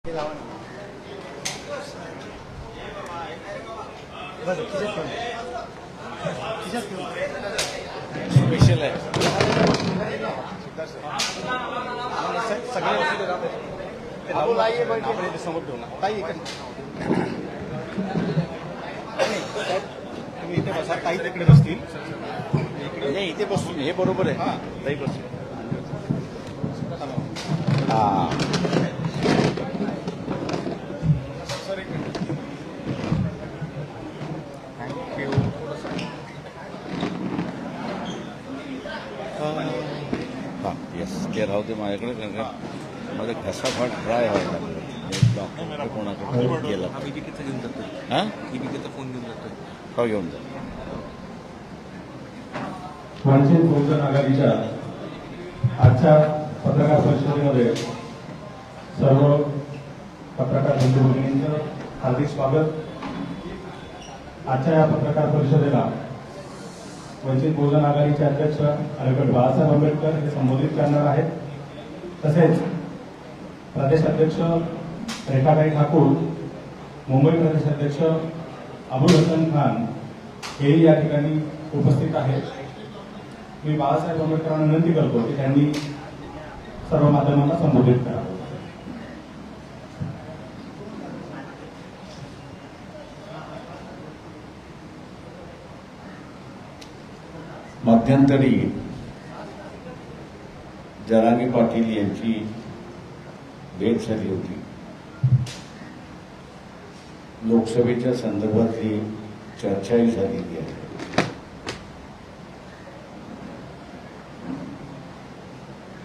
Special आहे सगळे समोर ठेवू ना ताई तुम्ही इथे बसा ताई तिकडे बसतील नाही इथे बसतो मी हे बरोबर आहे ताई बसतो येस ते राहू दे माझ्याकडे कारण का माझा घसा फार ड्राय व्हायला डॉक्टर कोणाकडे गेला दीपिकेचा घेऊन जातो हां दीपिकेचा फोन घेऊन जातो हो घेऊन जा वंचित बहुजन आघाडीच्या आजच्या पत्रकार परिषदेमध्ये सर्व पत्रकार बंधू भगिनींचं हार्दिक स्वागत. आजच्या या पत्रकार परिषदेला वंचित बहुजन आघाडीचे अध्यक्ष ॲडव्होकेट बाळासाहेब आंबेडकर हे संबोधित करणार आहेत. तसेच प्रदेश अध्यक्ष रेखाताई ठाकूर, मुंबई प्रदेश अध्यक्ष अबुल हसन खान हेही या ठिकाणी उपस्थित आहेत. मी बाळासाहेब आंबेडकरांना विनंती करतो की त्यांनी सर्व माध्यमांना संबोधित करावं. मध्यंतरी जरांगे पाटील यांची भेट झाली होती. लोकसभेच्या संदर्भातली चर्चाही झालेली आहे.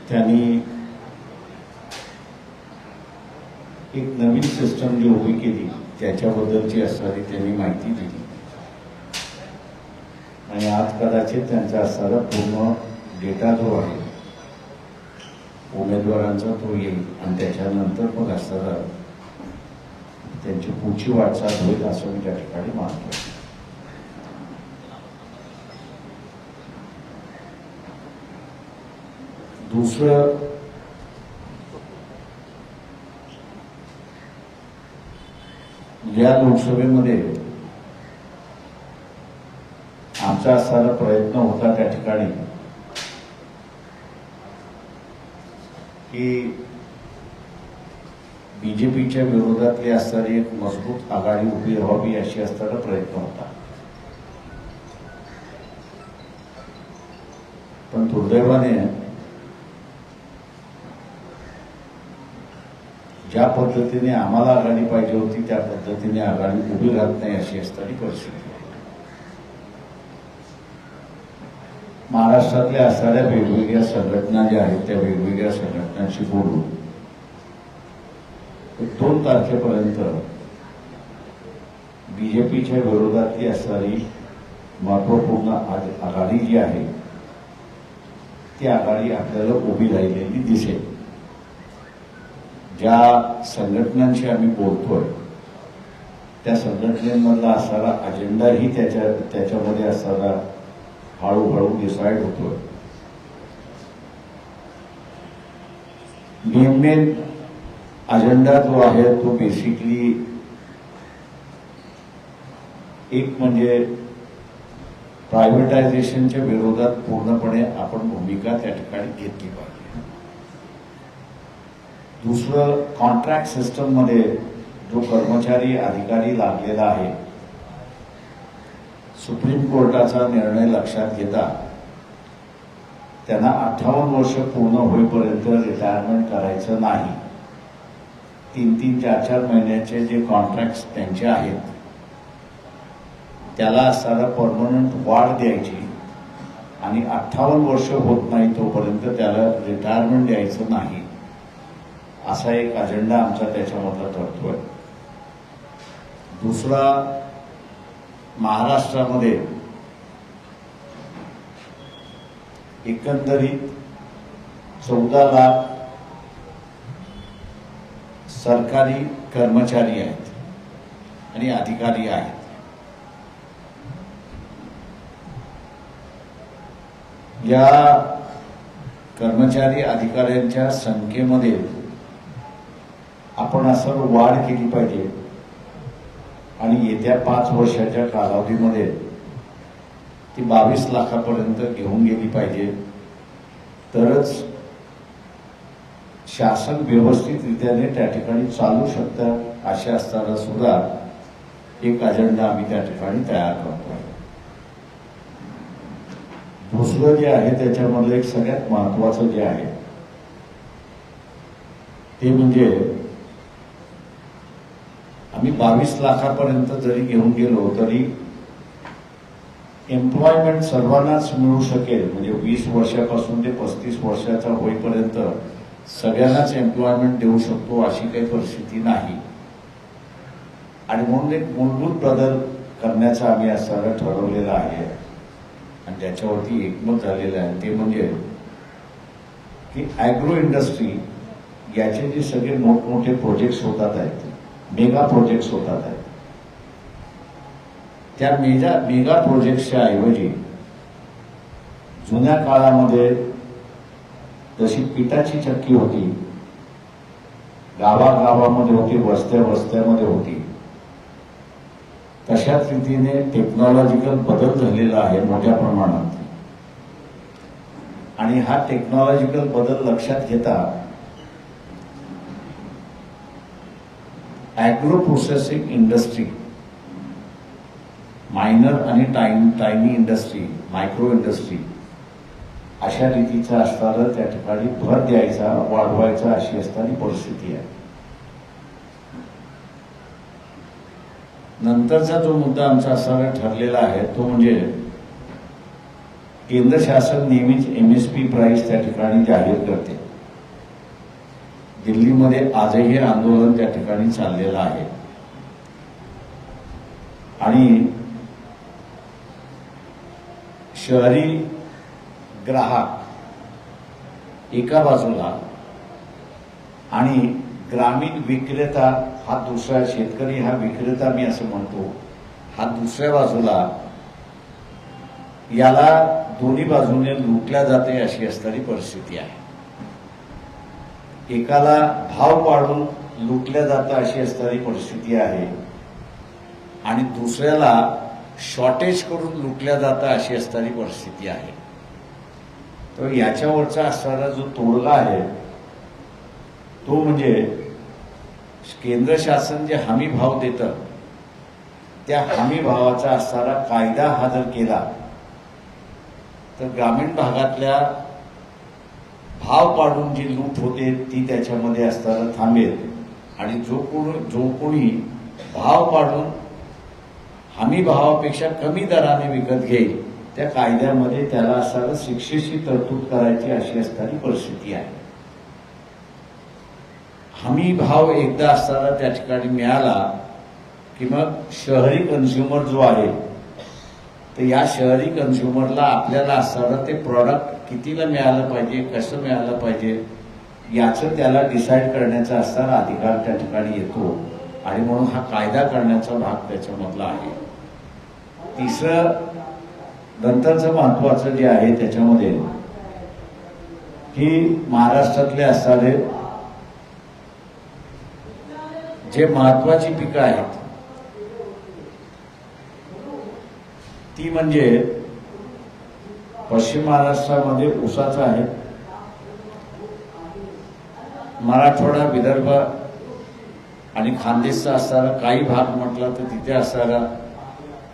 त्यांनी एक नवीन सिस्टम जी उभी केली त्याच्याबद्दलची असणारी त्यांनी माहिती दिली आणि आज कदाचित त्यांचा असणारा पूर्ण डेटा जो आहे उमेदवारांचा तो येईल आणि त्याच्यानंतर मग असणारा त्यांची पुढची वाटचाल होईल असं मी त्या ठिकाणी मानतो. दुसरं या लोकसभेमध्ये आमचा असणारा प्रयत्न होता त्या ठिकाणी की बीजेपीच्या विरोधातली असणारी एक मजबूत आघाडी उभी राहावी अशी असणारा प्रयत्न होता. पण दुर्दैवाने ज्या पद्धतीने आम्हाला आघाडी पाहिजे होती त्या पद्धतीने आघाडी उभी राहत नाही अशी असणारी परिस्थिती. महाराष्ट्रातल्या असणाऱ्या वेगवेगळ्या संघटना ज्या आहेत त्या वेगवेगळ्या संघटनांशी बोलून 2 तारखेपर्यंत बीजेपीच्या विरोधातली असणारी महत्वपूर्ण आघाडी जी आहे ती आघाडी आपल्याला उभी राहिलेली दिसेल. ज्या संघटनांशी आम्ही बोलतोय त्या संघटनेमधला असणारा अजेंडाही त्याच्यामध्ये असणारा हळूहळू डिसाईड होतोय. मेन अजेंडा जो आहे तो बेसिकली एक म्हणजे प्रायव्हेटायझेशनच्या विरोधात पूर्णपणे आपण भूमिका त्या ठिकाणी घेतली पाहिजे. दुसरं कॉन्ट्रॅक्ट सिस्टममध्ये जो कर्मचारी अधिकारी लागलेला आहे सुप्रीम कोर्टाचा निर्णय लक्षात घेता त्यांना 58 वर्ष पूर्ण होईपर्यंत रिटायरमेंट करायचं नाही. 3-3, 4-4 महिन्याचे जे कॉन्ट्रॅक्ट त्यांचे आहेत त्याला असणारा परमनंट वाढ द्यायची आणि 58 वर्ष होत नाही तोपर्यंत त्याला रिटायरमेंट द्यायचं नाही असा एक अजेंडा आमचा त्याच्यामधला ठरतोय. दुसरा महाराष्ट्रामध्ये एकंदरीत 14 लाख सरकारी कर्मचारी आहेत आणि अधिकारी आहेत. या कर्मचारी अधिकाऱ्यांच्या संख्येमध्ये आपण असं वाढ केली पाहिजे आणि येत्या 5 वर्षाच्या कालावधीमध्ये ती 22 लाखापर्यंत घेऊन गेली पाहिजे. तरच शासन व्यवस्थितरित्याने त्या ठिकाणी चालू शकतं. अशा असताना सुद्धा एक अजेंडा आम्ही त्या ठिकाणी तयार करतो आहे. दुसरं जे आहे त्याच्यामधलं एक सगळ्यात महत्वाचं जे आहे ते म्हणजे आम्ही 22 लाखापर्यंत जरी घेऊन गेलो तरी एम्प्लॉयमेंट सर्वांनाच मिळू शकेल. म्हणजे 20 वर्षापासून ते 35 वर्षाचा होईपर्यंत सगळ्यांनाच एम्प्लॉयमेंट देऊ शकतो अशी काही परिस्थिती नाही. आणि म्हणून एक मूलभूत बदल करण्याचा आम्ही असं ठरवलेलं आहे आणि त्याच्यावरती एकमत झालेलं आहे. ते म्हणजे की ॲग्रो इंडस्ट्री याचे जे सगळे मोठमोठे प्रोजेक्ट्स होतात आहेत, मेगा प्रोजेक्ट्स होतात आहेत, त्या मेगा प्रोजेक्ट्सच्या ऐवजी जुन्या काळामध्ये जशी पिठाची चक्की होती, गावागावामध्ये होती, वस्त्यामध्ये होती, तशाच रीतीने टेक्नॉलॉजिकल बदल झालेला आहे मोठ्या प्रमाणात. आणि हा टेक्नॉलॉजिकल बदल लक्षात घेता ॲग्रो प्रोसेसिंग इंडस्ट्री, मायनर आणि टायनी इंडस्ट्री, मायक्रो इंडस्ट्री अशा रीतीचा असताना त्या ठिकाणी भर द्यायचा, वाढवायचा अशी असणारी परिस्थिती आहे. नंतरचा जो मुद्दा आमचा असा ठरलेला आहे तो म्हणजे केंद्र शासन नेहमीच MSP प्राइस त्या ठिकाणी जाहीर करते. दिल्लीमध्ये आजही हे आंदोलन त्या ठिकाणी चाललेलं आहे. आणि शहरी ग्राहक एका बाजूला आणि ग्रामीण विक्रेता हा दुसरा, शेतकरी हा विक्रेता मी असं म्हणतो, हा दुसऱ्या बाजूला, याला दोन्ही बाजूने लुटल्या जाते अशी असणारी परिस्थिती आहे. एकाला भाव वाढून लुटल्या जातं अशी असणारी परिस्थिती आहे आणि दुसऱ्याला शॉर्टेज करून लुटल्या जातं अशी असणारी परिस्थिती आहे. तर याच्यावरचा असणारा जो तोडगा आहे तो म्हणजे केंद्र शासन जे हमी भाव देतं त्या हमी भावाचा असणारा कायदा हा जर केला तर ग्रामीण भागातल्या भाव पाडून जी लूट होते ती त्याच्यामध्ये असताना थांबेल आणि जो कोणी भाव पाडून हमी भावापेक्षा कमी दराने विकत घेईल त्या कायद्यामध्ये त्याला असताना शिक्षेची तरतूद करायची अशी असणारी परिस्थिती आहे. हमी भाव एकदा असताना त्या ठिकाणी मिळाला की मग शहरी कन्झ्युमर जो आहे तर या शहरी कन्झ्युमरला आपल्याला असताना ते प्रॉडक्ट कितीला मिळालं पाहिजे, कसं मिळालं पाहिजे याचं त्याला डिसाईड करण्याचा असताना अधिकार त्या ठिकाणी येतो आणि म्हणून हा कायदा करण्याचा भाग त्याच्यामधला आहे. तिसरं नंतरचं महत्वाचं जे आहे त्याच्यामध्ये की महाराष्ट्रातले असणारे जे महत्वाची पिकं आहेत ती म्हणजे पश्चिम महाराष्ट्रामध्ये ऊसाचं आहे, मराठवाडा, विदर्भ आणि खानदेशचा असणारा काही भाग म्हटला तर तिथे असणारा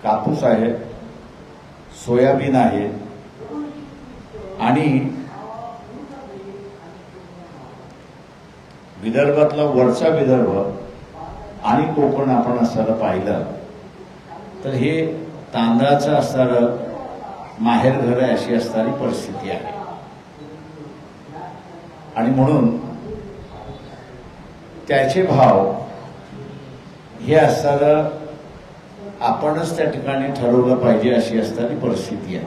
कापूस आहे, सोयाबीन आहे आणि विदर्भातला वरचा विदर्भ आणि कोकण आपण असताना पाहिलं तर हे तांदळाचं असणारं माहेर घर आहे अशी असणारी परिस्थिती आहे. आणि म्हणून त्याचे भाव हे असणारं आपणच त्या ठिकाणी ठरवलं पाहिजे अशी असणारी परिस्थिती आहे.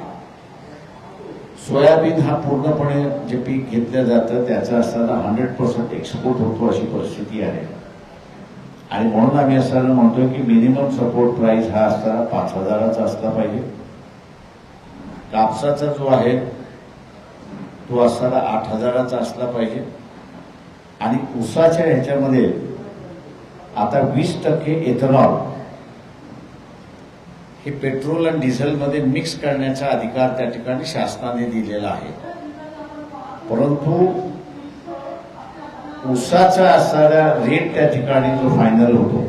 सोयाबीन हा पूर्णपणे जे पीक घेतलं जातं त्याचा असताना 100% एक्सपोर्ट होतो अशी परिस्थिती आहे आणि म्हणून आम्ही असताना म्हणतोय की मिनिमम सपोर्ट प्राइस हा असताना 5,000चा असला पाहिजे. कापसाचा जो आहे तो असताना 8,000चा असला पाहिजे आणि ऊसाच्या ह्याच्यामध्ये आता 20% इथेनॉल हे पेट्रोल आणि डिझेलमध्ये मिक्स करण्याचा अधिकार त्या ठिकाणी शासनाने दिलेला आहे. परंतु ऊसाचा असणारा रेट त्या ठिकाणी जो फायनल होतो,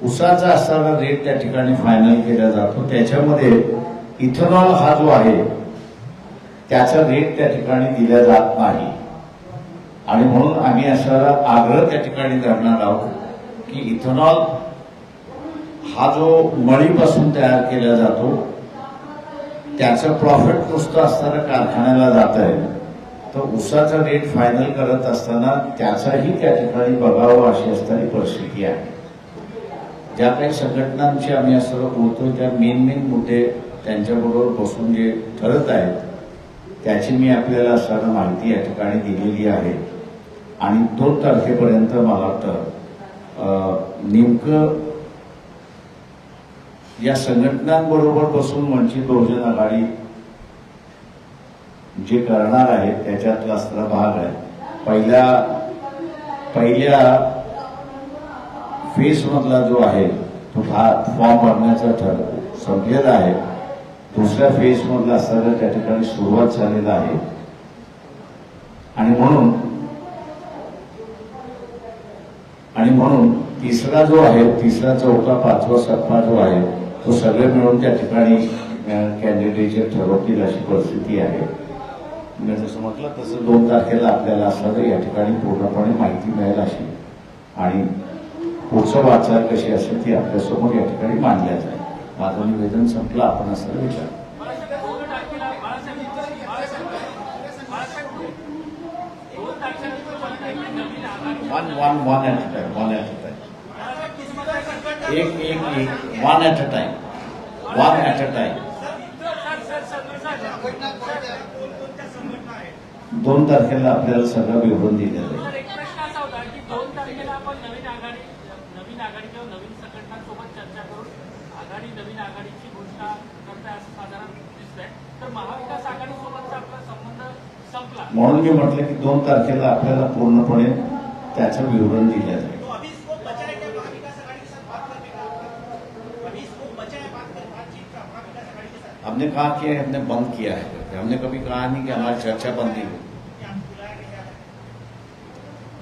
ऊसाचा असणारा रेट त्या ठिकाणी फायनल केला जातो, त्याच्यामध्ये इथेनॉल हा जो आहे त्याचा रेट त्या ठिकाणी दिला जात नाही. आणि म्हणून आम्ही असणारा आग्रह त्या ठिकाणी करणार आहोत की इथेनॉल हा जो मळीपासून तयार केला जातो त्याचं प्रॉफिट नुसतं असताना कारखान्याला जात आहे, तर ऊसाचा रेट फायनल करत असताना त्याचाही त्या ठिकाणी बघावं अशी असणारी परिस्थिती आहे. ज्या काही संघटनांची आम्ही असं बोलतोय त्या मेन मुद्दे त्यांच्याबरोबर बसून जे ठरत आहेत त्याची मी आपल्याला असणारी माहिती या ठिकाणी दिलेली आहे. आणि 2 तारखेपर्यंत मला वाटतं नेमकं या संघटनांबरोबर बसून वंचित बहुजन आघाडी जे करणार आहे त्याच्यातला असणारा भाग आहे. पहिल्या फेज मधला जो आहे तो फॉर्म भरण्याचा संपलेला आहे. दुसऱ्या फेज मधला असणारा त्या ठिकाणी सुरुवात झालेला आहे. आणि म्हणून तिसरा जो आहे, तिसरा, चौथा, 5वा, 7वा जो आहे तो सगळे मिळून त्या ठिकाणी कॅन्डिडेट ठरवतील अशी परिस्थिती आहे. मी जसं म्हटलं तसं 2 तारखेला आपल्याला असं या ठिकाणी पूर्णपणे माहिती मिळेल अशी, आणि पुढचं वाटचाल कशी असेल ती आपल्यासमोर या ठिकाणी मांडल्या जाईल. माझं निवेदन संपलं. आपण असं विचार one at a time. एक one at a time. 2 तारखेला आपल्याला सगळं विवरण दिलं जाईल. एक प्रश्न असा होता की 2 तारखेला आपण नवीन आघाडी किंवा नवीन संघटनांसोबत चर्चा करून नवीन आघाडीची घोषणा करताय असं साधारण दिसतंय. तर महाविकास आघाडीसोबतचा आपला संबंध संपला, म्हणून मी म्हटलं की 2 तारखेला आपल्याला पूर्णपणे त्याचं विवरण दिलं जाईल. हमने कहा कि हमने बंद किया है, हमने कभी कहा नहीं कि हमारी चर्चा बंद नहीं हुई.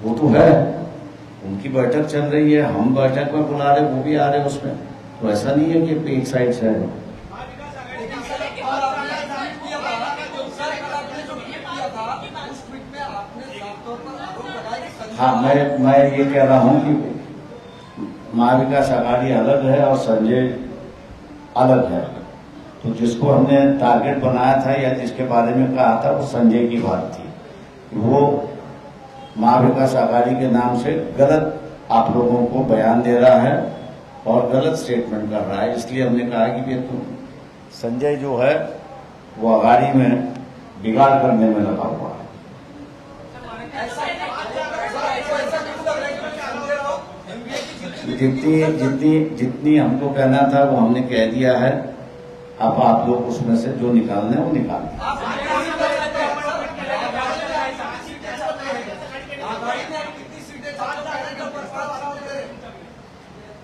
वो तो है, उनकी बैठक चल रही है, हम बैठक में बुला रहे, वो भी आ रहे उसमें. तो ऐसा नहीं है कि एक साइड से है. हाँ, मैं ये कह रहा हूं कि महाविकास आघाड़ी अलग है और संजय अलग है. तो जिसको हमने टारगेट बनाया था या जिसके बारे में कहा था वो संजय की बात थी. वो महाविकास आघाड़ी के नाम से गलत आप लोगों को बयान दे रहा है और गलत स्टेटमेंट कर रहा है. इसलिए हमने कहा कि तुम संजय जो है वो आघाड़ी में बिगाड़ करने में लगा हुआ है. जितनी हमको कहना था वो हमने कह दिया है. अब आप लोग उसमें से जो निकालना है वो निकालें.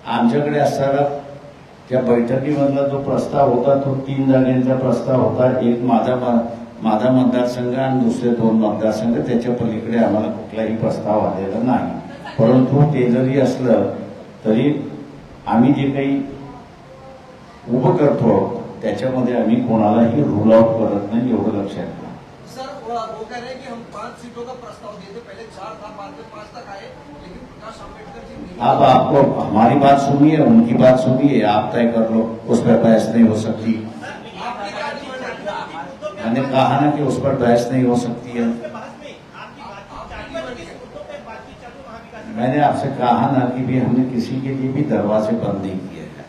आमच्याकडे असणारा त्या बैठकीमधला जो प्रस्ताव होता तो 3 जागांचा प्रस्ताव होता. एक माझा मतदारसंघ आणि दुसरे 2 मतदारसंघ. त्याच्या पलीकडे आम्हाला कुठलाही प्रस्ताव आलेला नाही. परंतु ते जरी असलं तरी आम्ही जे काही उभं करतो त्याच्यामध्ये आम्ही कोणालाही रूल आउट करत नाही, एवढं लक्षात घ्या. सर, वो कह रहे हैं कि हम 5 सीटों का प्रस्ताव दिए थे, पहले 4 था, बाद में 5 तक आए, लेकिन प्रकाश अम्बेडकर जी नहीं. अब आपको हमारी बात सुनिए, उनकी बात सुनिए, आप तय कर लो. उस पर बहस नहीं हो सकती. मैंने कहा ना कि उस पर बहस नहीं हो सकती है. मैंने आपसे कहा ना कि भी हमने किसी के लिए भी दरवाजे बंद नहीं किए हैं.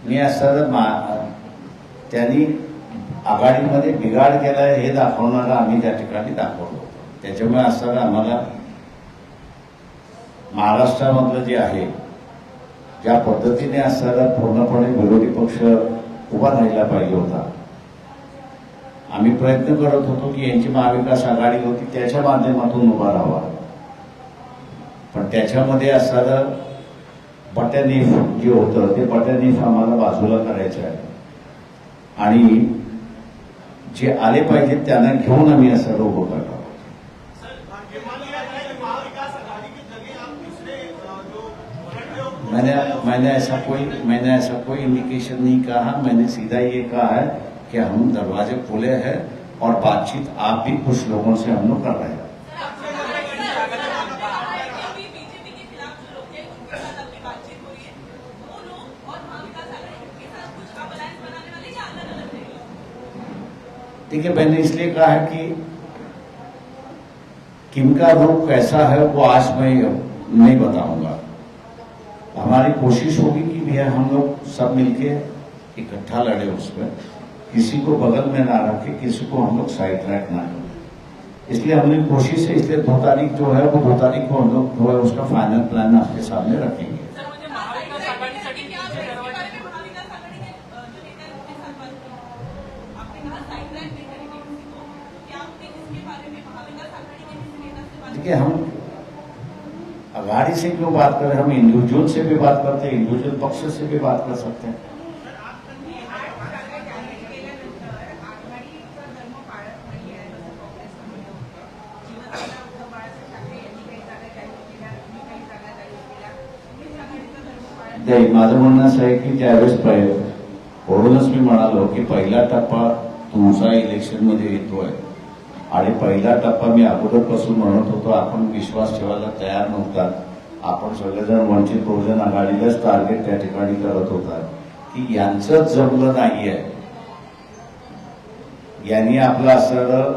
मी असं त्यांनी आघाडीमध्ये बिघाड केलाय हे दाखवणारा आम्ही त्या ठिकाणी दाखवलो. त्याच्यामुळे असं आम्हाला महाराष्ट्रामधलं जे आहे ज्या पद्धतीने असणारा पूर्णपणे विरोधी पक्ष उभा राहायला पाहिजे होता. आम्ही प्रयत्न करत होतो की यांची महाविकास आघाडी होती त्याच्या माध्यमातून उभा राहावा, पण त्याच्यामध्ये असणारं बटनीफ जे होतं ते बटनीफ आम्हाला बाजूला करायचं आहे आणि जे आले पाहिजेत त्यांना घेऊन आम्ही असं उभं करणार. मैंने ऐसा कोई इंडिकेशन नहीं कहा. मैंने सीधा ये कहा है कि हम दरवाजे खुले हैं और बातचीत आप भी कुछ लोगों से हम लोग कर रहे हैं. बीजेपी के खिलाफ जो लोग हैं उनके साथ अपनी बातचीत हो रही है, वो लोग और महाविकास आघाड़ी के साथ कुछ आप अलायंस बनाने वाले या अलग अलग रहेंगे? देखिए, मैंने इसलिए कहा है कि किनका रूप कैसा है वो आज मैं नहीं बताऊंगा. हमारी कोशिश होगी कि भैया हम लोग सब मिलके इकट्ठा लड़े उसमें, किसी को बगल में ना रखे, किसी को हम लोग साइड ट्रैक ना करें. इसलिए हमने कोशिश है, इसलिए 2 तारीख जो है वो 2 तारीख को हम लोग जो है उसका फाइनल प्लान आपके सामने रखेंगे. सर म्हणजे महाविकास आघाडीसाठी क्या आप तुमचे इसके दरवाजे बारे में महाविकास आघाड़ी के जो नेता है उनके साथ बात करेंगे? आपने कहा साइड ट्रैक नहीं करेंगे किसी को, क्या आपने इसके बारे में महाविकास आघाड़ी के किसी नेता से बात देखिए, हम अघाड़ी से क्यों बात करें, हम इंडिविजुअल से भी बात करते हैं, इंडिविजुअल पक्ष से भी बात कर सकते हैं. नाही, माझं म्हणणं असं आहे की ज्यावेळेस म्हणूनच मी म्हणालो की पहिला टप्पा तुमचा इलेक्शनमध्ये येतोय आणि पहिला टप्पा मी अगोदरपासून म्हणत होतो, आपण विश्वास ठेवायला तयार नव्हता. आपण सगळेजण वंचित बहुजन आघाडीलाच टार्गेट त्या ठिकाणी करत होता की यांचं जमलं नाहीये, यांनी आपलं असं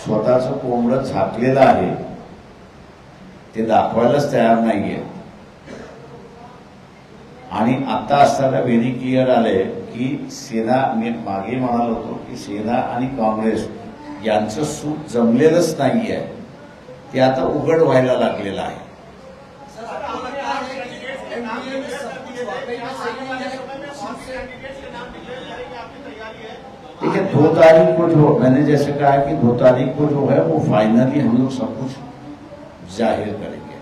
स्वतःचं कोंबडं झाकलेलं आहे ते दाखवायलाच तयार नाहीये. आणि आता असताना व्हेरी क्लिअर आलंय की सेना, मी मागे म्हणालो होतो की सेना आणि काँग्रेस यांचं सूत जमलेलंच नाहीये, ते आता उघड व्हायला लागलेलं आहे. सर, आपको लगता है कि एनडीए में सब कुछ वाकई में सही नहीं है? ठीक है, 2 तारीख को जो मैंने जैसे कहा कि 2 तारीख को जो है वो फाइनली हम लोग सब कुछ जाहिर करेंगे.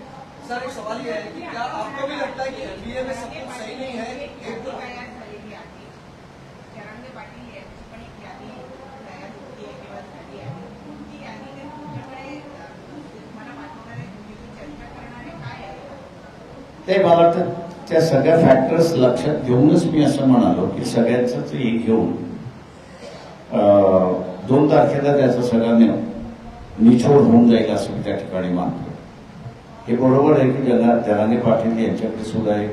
सर, एक सवाल ये है कि क्या आपको भी लगता है कि एनडीए में सब कुछ सही नहीं है? एक दो ते मला वाटतं त्या सगळ्या फॅक्टर्स लक्षात घेऊनच मी असं म्हणालो की सगळ्यांचंच हे घेऊन 2 तारखेला त्याचा सगळा निचोड होऊन जाईल असं मी त्या ठिकाणी मानतो. हे बरोबर आहे की जरांगे पाटील यांच्याकडे सुद्धा एक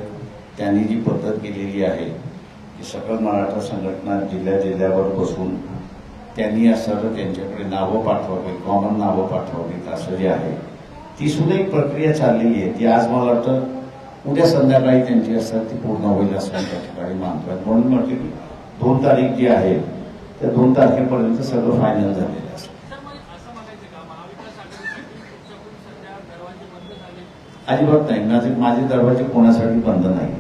त्यांनी जी पद्धत केलेली आहे की सकल मराठा संघटना जिल्ह्यावर बसून त्यांनी असं त्यांच्याकडे नावं पाठवावी, कॉमन नावं पाठवावीत असं जे आहे ती सुद्धा एक प्रक्रिया चाललेली आहे. ती आज मला वाटतं उद्या संध्याकाळी त्यांची असतात ती पूर्ण होईल असं त्या ठिकाणी मानतोय. म्हणून म्हटलं की 2 तारीख जी आहे त्या 2 तारखेपर्यंत सगळं फायनल झालेलं असतं. सर मग असं म्हणायचं का महाविकास आघाडीसाठी तुमच्याकडून सध्या दरवाजे बंद झाले? अजिबात नाही, माझे दरवाजे कोणासाठी बंद नाही आहेत.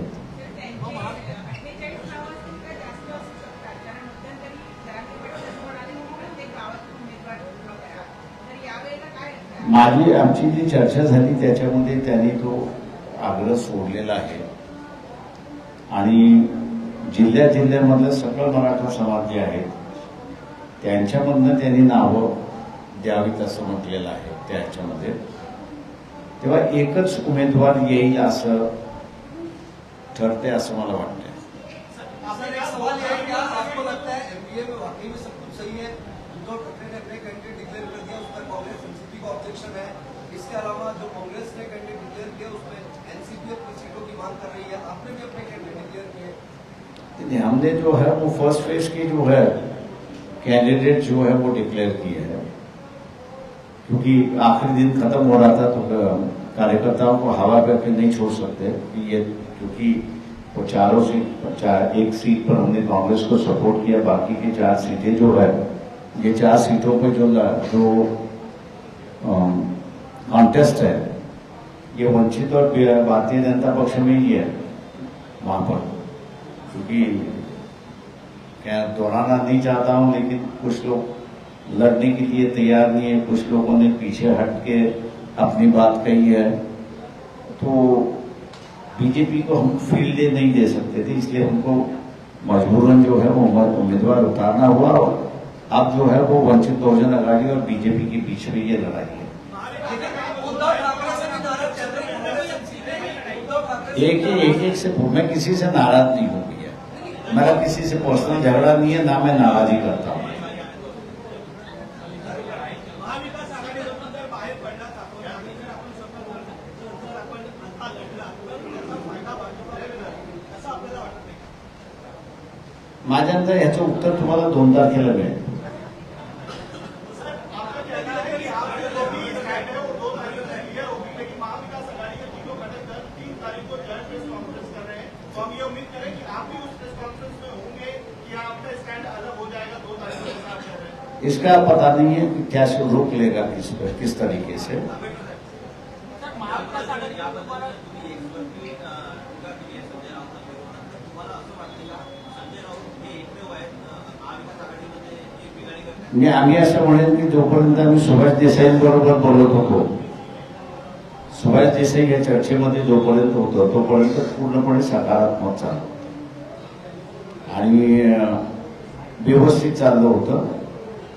आमची जी चर्चा झाली त्याच्यामध्ये त्यांनी तो आग्रह सोडलेला आहे आणि जिल्ह्यामधले सकल मराठा समाज जे आहेत त्यांच्यामधनं त्यांनी नावं द्यावीत असं म्हटलेलं आहे त्याच्यामध्ये. तेव्हा एकच उमेदवार येईल असं ठरते असं मला वाटतंय. सर, एक सवाल ये है, क्या आपको लगता है एनडीए में वाकई में सब कुछ सही है? उद्धव ठाकरे ने अपने कैंडिडेट डिक्लेयर कर दिया, उस पर कांग्रेस एनसीपी का ऑब्जेक्शन है. इसके अलावा जो कांग्रेस ने कैंडिडेट डिक्लेयर किया उसमें एनसीपी अपनी सीटों की मांग कर रही है, आपने भी अपने कैंडिडेट डिक्लेयर किए. हमने जो है वो फर्स्ट फेज की जो है कैंडिडेट जो है वो डिक्लेयर किए हैं, क्योंकि आखिरी दिन खत्म हो रहा था तो कार्यकर्ताओं को हवा पे नहीं छोड़ सकते कि ये, क्योंकि वो चारों सीट, एक सीट पर हमने कांग्रेस को सपोर्ट किया, बाकी की 4 सीटें जो है ये 4 सीटों पे जो कॉन्टेस्ट है ये वंचित और भारतीय जनता पक्ष में ही है वहां पर, क्योंकि क्या दोहराना नहीं चाहता हूं, लेकिन कुछ लोग लड़ने के लिए तैयार नहीं है, कुछ लोगों ने पीछे हट के अपनी बात कही है। तो बीजेपी को हम फील्ड डे नहीं दे सकते थे, इसलिए हमको मजबूरन जो है वो उम्मीदवार उतारना हुआ। और अब जो है वो वंचित बहुजन आघाड़ी और बीजेपी के बीच में ये लड़ाई है। उद्धव ठाकरे से भी नाराज चल रहे हैं। उद्धव ठाकरे एक से मैं किसी से नाराज नहीं हूँ भैया, मेरा किसी से पर्सनल झगड़ा नहीं है, ना मैं नाराजगी करता हूँ। महाविकास आघाडीमधून जर बाहेर पडला आपण आणि जर आपण स्वतः बोलतो जर आपण आता लढला तर त्याचा फायदा भाजपला मिळेल असं आपल्याला वाटतं. माझ्यानंतर याचं उत्तर तुम्हाला 2 तारखेला मिळेल. महाविकास आघाड़ी के तीनों घटक दल 3 तारीख को जॉइंट प्रेस कॉन्फ्रेंस कर रहे हैं, तो हम ये उम्मीद करें कि आप भी उस प्रेस कॉन्फ्रेंस में होंगे कि आपका स्टैंड अलग हो जाएगा 2 तारीख को जैसा आप कह रहे हैं. इसका पता नहीं है कि क्या से रोक लेगा किस तरीके से. सर महाविकास आघाडीच्या उमेदवार मी आम्ही असं म्हणेन की जोपर्यंत आम्ही सुभाष देसाईंबरोबर बोलत होतो, सुभाष देसाई या चर्चेमध्ये जोपर्यंत होतो तोपर्यंत पूर्णपणे सकारात्मक चाललं आणि व्यवस्थित चाललं होतं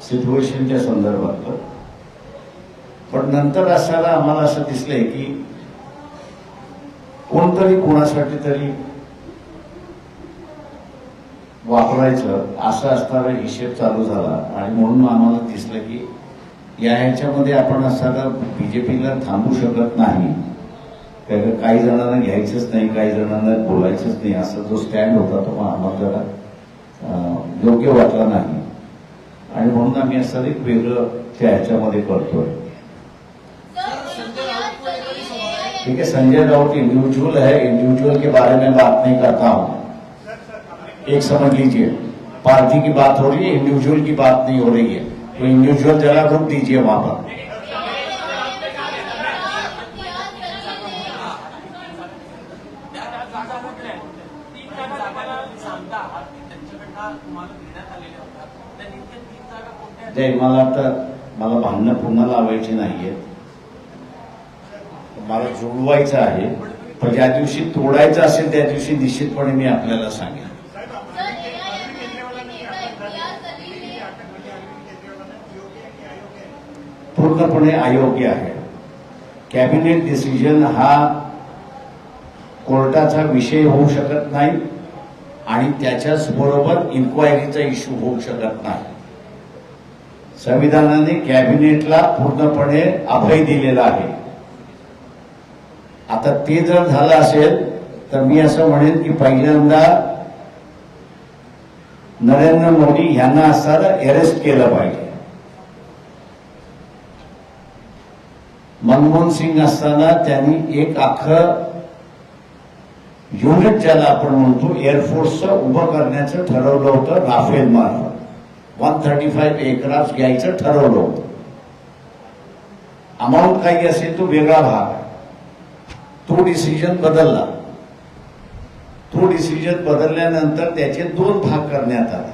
सिच्युएशनच्या संदर्भात. पण नंतर असताना आम्हाला असं दिसलंय की कोणतरी कोणासाठी तरी वापरायचं असं असणारा हिशेब चालू झाला आणि म्हणून आम्हाला दिसलं की या ह्याच्यामध्ये आपण असताना बीजेपीला थांबू शकत नाही. काही जणांना घ्यायचंच नाही, काही जणांना बोलायचंच नाही, असा जो स्टँड होता तो आम्हाला जरा योग्य वाटला नाही आणि म्हणून आम्ही असं एक वेगळं त्या ह्याच्यामध्ये करतोय. ठीक है, संजय राउत इंडिविजुअल है, इंडिविजुअल के बारे में बात नहीं करता हूं. एक समझ लीजिए, पार्टी की बात हो रही है, इंडिविजुअल की बात नहीं हो रही है. तो इंडिविजुअल जरा रुक दीजिए वहां पर. जागा कुठल्या 3 जागा तुम्हाला सांगता त्यांच्याकडनं तुम्हाला देण्यात आलेल्या होत्या, त्या नेमक्या 3 जागा कोणत्या? जय, मला भांडणं पुन्हा लावायची नाहीये, मला जुळवायचं आहे. पण ज्या दिवशी तोडायचं असेल त्या दिवशी निश्चितपणे मी आपल्याला सांगेन. पूर्णपणे अयोग्य आहे. कॅबिनेट डिसिजन हा कोर्टाचा विषय होऊ शकत नाही आणि त्याच्याच बरोबर इन्क्वायरीचा इश्यू होऊ शकत नाही. संविधानाने कॅबिनेटला पूर्णपणे अभय दिलेला आहे. आता ते जर झालं असेल तर मी असं म्हणेन की पहिल्यांदा नरेंद्र मोदी यांना असताना अरेस्ट केलं पाहिजे. मनमोहन सिंग असताना त्यांनी एक अख्खं युनिट ज्याला आपण म्हणतो एअरफोर्सचं उभं करण्याचं ठरवलं होतं. राफेल मार्फत 135 एअरक्राफ्ट घ्यायचं ठरवलं होतं. अमाऊंट काही असेल तो वेगळा भाग आहे. तो डिसिजन बदलला. तो डिसिजन बदलल्यानंतर त्याचे 2 भाग करण्यात आले.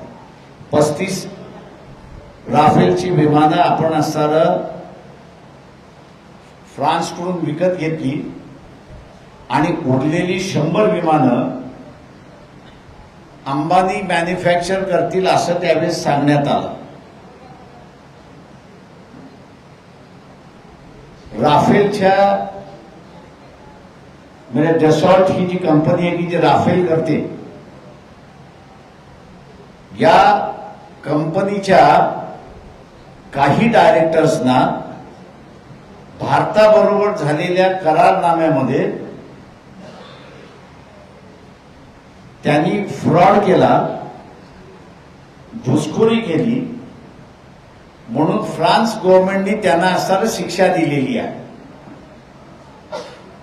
35 राफेलची विमानं आपण असताना फ्रान्सकडून विकत घेतली आणि उरलेली 100 विमानं अंबानी मॅन्युफॅक्चर करतील असं त्यावेळेस सांगण्यात आलं. राफेलच्या म्हणजे डसॉल्ट ही जी कंपनी आहे की जी राफेल करते, या कंपनीच्या काही डायरेक्टर्सना भारताबरोबर झालेल्या करारनाम्यामध्ये त्यांनी फ्रॉड केला, घुसखोरी केली म्हणून फ्रान्स गव्हर्नमेंटने त्यांना असताना शिक्षा दिलेली आहे.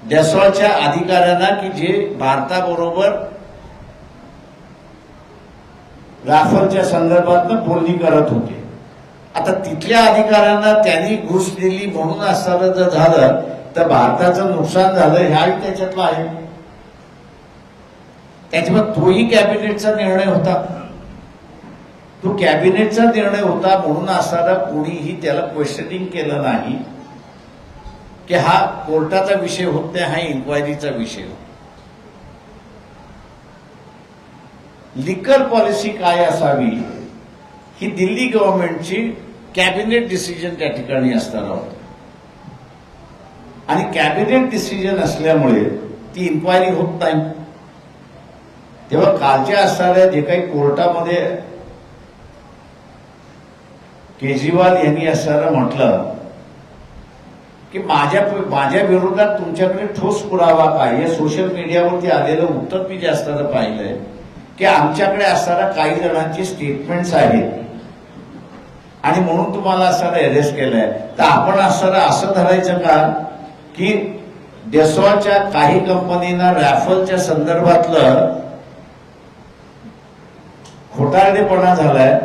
डसॉल्टच्या अधिकाऱ्यांना की जे भारताबरोबर राफेलच्या संदर्भात बोलणी करत होते. आता तिथल्या अधिकाऱ्यांना त्यांनी घुस दिली म्हणून असताना जर झालं तर भारताचं नुकसान झालं ह्याही त्याच्यातलं आहे. त्याच्यामुळे तोही कॅबिनेटचा निर्णय होता. तो कॅबिनेटचा निर्णय होता म्हणून असताना कोणीही त्याला क्वेश्चनिंग केलं नाही की हा कोर्टाचा विषय होत नाही, हा इन्क्वायरीचा विषय होता. लिकर पॉलिसी काय असावी ही दिल्ली गव्हर्नमेंटची कॅबिनेट डिसिजन त्या ठिकाणी असताना होतं आणि कॅबिनेट डिसिजन असल्यामुळे ती इन्क्वायरी होत नाही. तेव्हा कालच्या असणाऱ्या जे काही कोर्टामध्ये केजरीवाल यांनी असताना म्हटलं की माझ्या विरोधात तुमच्याकडे ठोस पुरावा काय, या सोशल मीडियावरती आलेलं उत्तर मी जास्त पाहिलंय की आमच्याकडे असताना काही जणांची स्टेटमेंट्स आहेत आणि म्हणून तुम्हाला असताना अरेस्ट केलंय. तर आपण असताना असं धरायचं का की डेसॉलच्या काही कंपनीना रॅफलच्या संदर्भातलं खोटारडेपणा झालाय,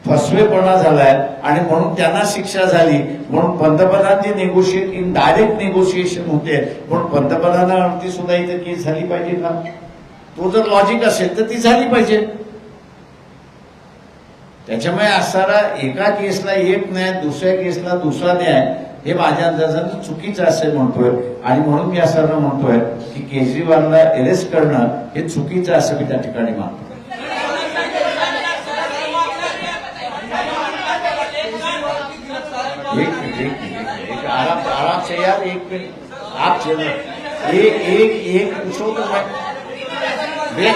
फसवेपणा झालाय आणि म्हणून त्यांना शिक्षा झाली, म्हणून पंतप्रधान जे नेगोशिएट इन डायरेक्ट नेगोशिएशन होते म्हणून पंतप्रधानावरती सुद्धा इथे केस झाली पाहिजे का? तो जर लॉजिक असेल तर ती झाली पाहिजे. त्याच्यामुळे असणारा एका केसला एक न्याय, दुसऱ्या केसला दुसरा न्याय, हे माझ्या अंदाजाने चुकीचं असे म्हणतोय आणि म्हणून मी असताना म्हणतोय की केजरीवालला अरेस्ट करणं हे चुकीचं असं मी त्या ठिकाणी मानतो. एक आराम से यार, एक मिनट आप एक पूछो तो मैं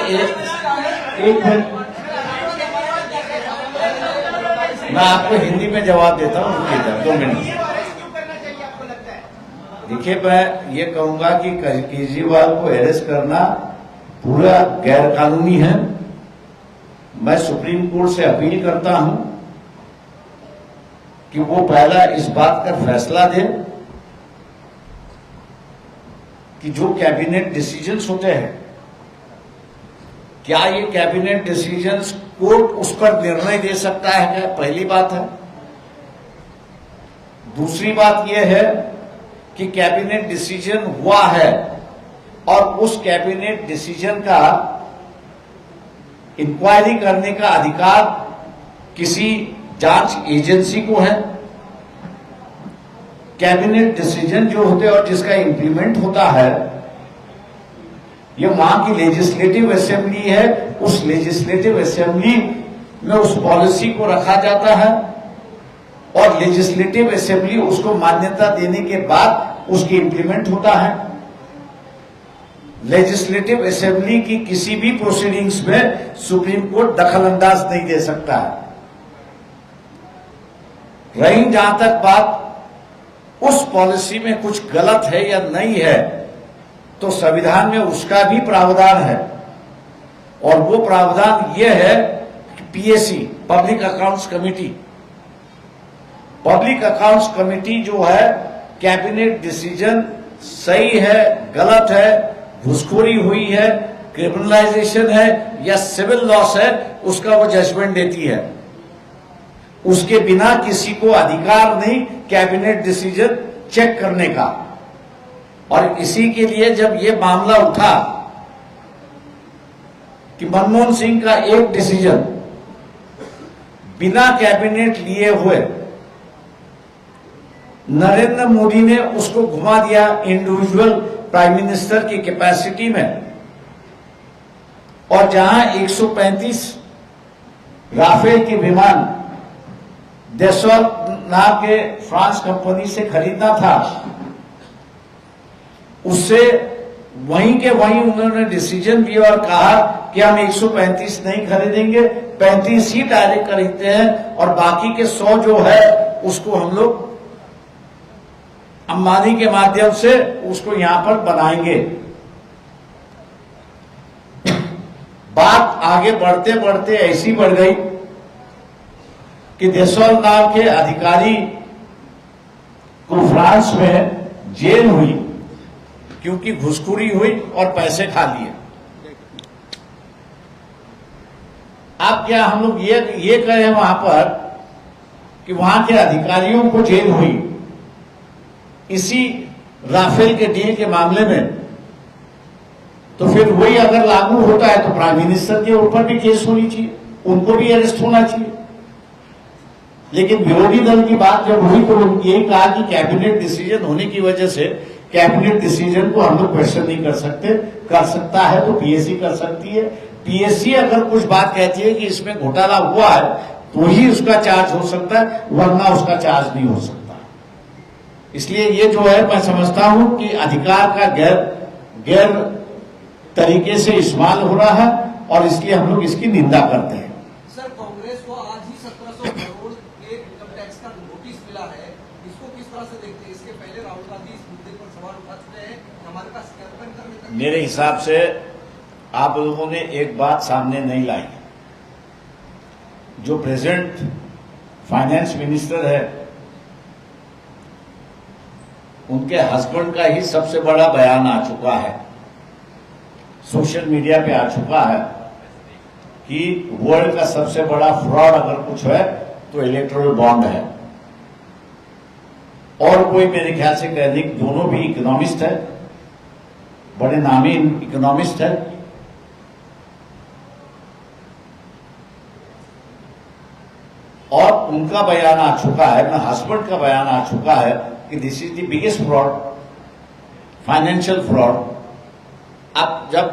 एक मिनट मैं आपको हिंदी में जवाब देता हूँ, रुकिए जरा 2 मिनट. देखिए, मैं ये कहूंगा कि केजरीवाल को अरेस्ट करना पूरा गैरकानूनी है. मैं सुप्रीम कोर्ट से अपील करता हूं कि वो पहला इस बात का फैसला दे कि जो कैबिनेट डिसीजंस होते हैं, क्या ये कैबिनेट डिसीजंस कोर्ट उस पर निर्णय दे सकता है क्या? पहली बात है. दूसरी बात यह है कि कैबिनेट डिसीजन हुआ है और उस कैबिनेट डिसीजन का इंक्वायरी करने का अधिकार किसी जांच एजेंसी को है. कैबिनेट डिसीजन जो होते हैं और जिसका इंप्लीमेंट होता है, ये वहां की लेजिस्लेटिव असेंबली है. उस लेजिस्लेटिव असेंबली में उस पॉलिसी को रखा जाता है और लेजिस्लेटिव असेंबली उसको मान्यता देने के बाद उसकी इंप्लीमेंट होता है. लेजिस्लेटिव असेंबली की किसी भी प्रोसीडिंग्स में सुप्रीम कोर्ट दखल अंदाज नहीं दे सकता है. रही जहां तक बात उस पॉलिसी में कुछ गलत है या नहीं है, तो संविधान में उसका भी प्रावधान है और वो प्रावधान ये है कि PAC, public accounts committee, public accounts committee जो है, कैबिनेट डिसीजन सही है, गलत है, घुसखोरी हुई है, क्रिमिनलाइजेशन है या सिविल लॉस है, उसका वो जजमेंट देती है. उसके बिना किसी को अधिकार नहीं कैबिनेट डिसीजन चेक करने का. और इसी के लिए जब ये मामला उठा कि मनमोहन सिंह का एक डिसीजन बिना कैबिनेट लिए हुए नरेंद्र मोदी ने उसको घुमा दिया इंडिविजुअल प्राइम मिनिस्टर की कैपेसिटी में, और जहां 135 राफेल के विमान डेसॉल नाम के फ्रांस कंपनी से खरीदना था, उससे वहीं के वहीं उन्होंने डिसीजन दिया और कहा कि हम 135 नहीं खरीदेंगे, 35 ही डायरेक्ट खरीदते हैं और बाकी के 100 जो है उसको हम लोग अंबानी के माध्यम से उसको यहां पर बनाएंगे. बात आगे बढ़ते बढ़ते ऐसी बढ़ गई कि डेसॉल नाम के अधिकारी को फ्रांस में जेल हुई क्योंकि घुसखोरी हुई और पैसे खा लिए. अब क्या हम लोग ये कह रहे हैं वहां पर कि वहां के अधिकारियों को जेल हुई इसी राफेल के डील के मामले में, तो फिर वही अगर लागू होता है तो प्राइम मिनिस्टर के ऊपर भी केस होनी चाहिए, उनको भी अरेस्ट होना चाहिए. लेकिन विरोधी दल की बात जब हुई तो यही कहा कि कैबिनेट डिसीजन होने की वजह से कैबिनेट डिसीजन को हम लोग क्वेश्चन नहीं कर सकते, कर सकता है तो पीएससी कर सकती है। पीएससी अगर कुछ बात कहती है कि इसमें घोटाला हुआ है तो ही उसका चार्ज हो सकता है, वरना उसका चार्ज नहीं हो सकता। इसलिए ये जो है मैं समझता हूं कि अधिकार का गैर तरीके से इस्तेमाल हो रहा है और इसलिए हम लोग इसकी निंदा करते हैं। सर, कांग्रेस को आज ही 1700 करोड़ के इनकम टैक्स का नोटिस मिला है, इसको किस तरह से देखते हैं? इसके पहले राहुल गांधी इस मुद्दे पर सवाल उठा चुके हैं, हमारे पास स्टेटमेंट करने तक मेरे हिसाब से आप लोगों ने एक बात सामने नहीं लाई। जो प्रेजेंट फाइनेंस मिनिस्टर है उनके हस्बैंड का ही सबसे बड़ा बयान आ चुका है, सोशल मीडिया पे आ चुका है कि वर्ल्ड का सबसे बड़ा फ्रॉड अगर कुछ है तो इलेक्टोरल बॉन्ड है। और कोई मेरे ख्याल से कहने, दोनों भी इकोनॉमिस्ट है, बड़े नामी इकोनॉमिस्ट है। और उनका बयान आ चुका है, अपना हस्बैंड का बयान आ चुका है कि this is the biggest fraud, financial fraud. अब जब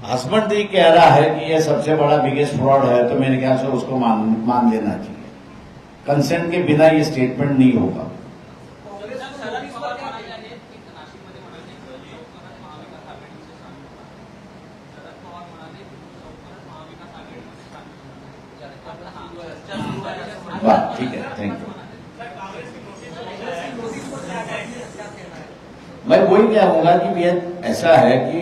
हस्बैंड ही कह रहा है कि यह सबसे बड़ा बिगेस्ट फ्रॉड है तो मेरे ख्याल से उसको मान लेना चाहिए। कंसेंट के बिना ये स्टेटमेंट नहीं होगा। कांग्रेस को शरद नोटिस पवार पर क्या म्हणाले की नाशिकमध्ये म्हणाले की लवकरच महाविकास आघाडीमध्ये सामील होणार. शरद पवार म्हणाले की लवकरच महाविकास आघाडीमध्ये सामील होणार. चर्चा सुरू आहे असं म्हणाले. वाह, ठीक है, थैंक यू। नोटिस पर क्या कहना है? मैं वही कहूंगा कि ये ऐसा है कि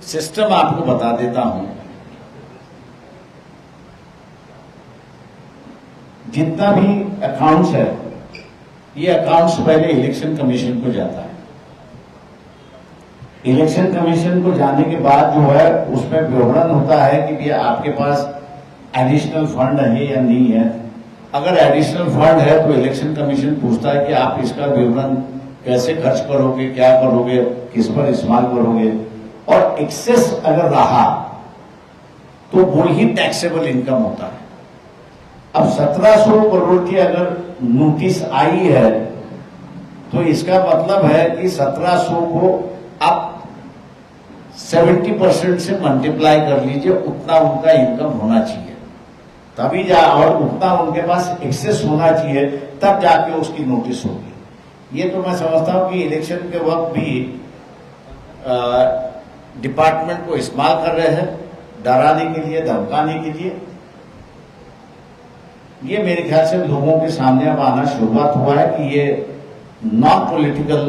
सिस्टम आपको बता देता हूं, जितना भी अकाउंट्स है ये अकाउंट्स पहले इलेक्शन कमीशन को जाता है। इलेक्शन कमीशन को जाने के बाद जो है उसमें विवरण होता है कि भैया आपके पास एडिशनल फंड है या नहीं है। अगर एडिशनल फंड है तो इलेक्शन कमीशन पूछता है कि आप इसका विवरण कैसे खर्च करोगे, क्या करोगे, किस पर इस्तेमाल करोगे। और एक्सेस अगर रहा तो वो ही टैक्सेबल इनकम होता है। अब 1700 करोड़ की अगर नोटिस आई है तो इसका मतलब है कि 1700 को आप 70% से मल्टीप्लाई कर लीजिए, उतना उनका इनकम होना चाहिए, तभी और उतना उनके पास एक्सेस होना चाहिए, तब जाके उसकी नोटिस होगी। ये तो मैं समझता हूं कि इलेक्शन के वक्त भी डिपार्टमेंट को इस्तेमाल कर रहे हैं डराने के लिए, धमकाने के लिए। ये मेरे ख्याल से लोगों के सामने अब आना शुरुआत हुआ है कि ये नॉन पॉलिटिकल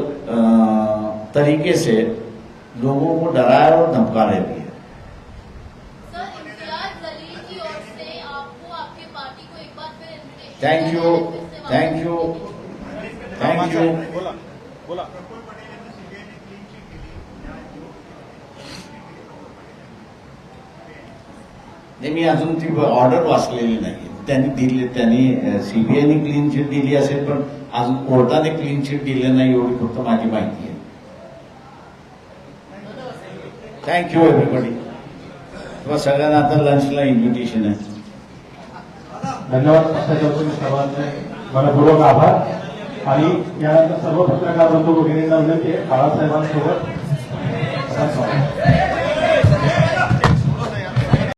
तरीके से लोगों को डरा रहे और धमका रहे भी है। सर, इम्तियाज जलील की ओर से आपको आपके पार्टी को एक बार फिर invitation thank you, thank you, thank you. बोला बोला नाही, मी अजून ती ऑर्डर वाचलेली नाही। त्यांनी सीबीआयने क्लीन चिट दिली असेल, पण अजून कोर्टाने क्लीन चिट दिली नाही एवढी फक्त माझी माहिती आहे। Thank you everybody. तुम्हा सगळ्यांना आता लंचला इन्व्हिटेशन आहे। धन्यवाद पक्षाच्या वतीने सर्वांचे मनपूर्वक आभार। आणि यानंतर सर्व पत्रकार बंधू भगिनींना विनंती आहे बाळासाहेबांसोबत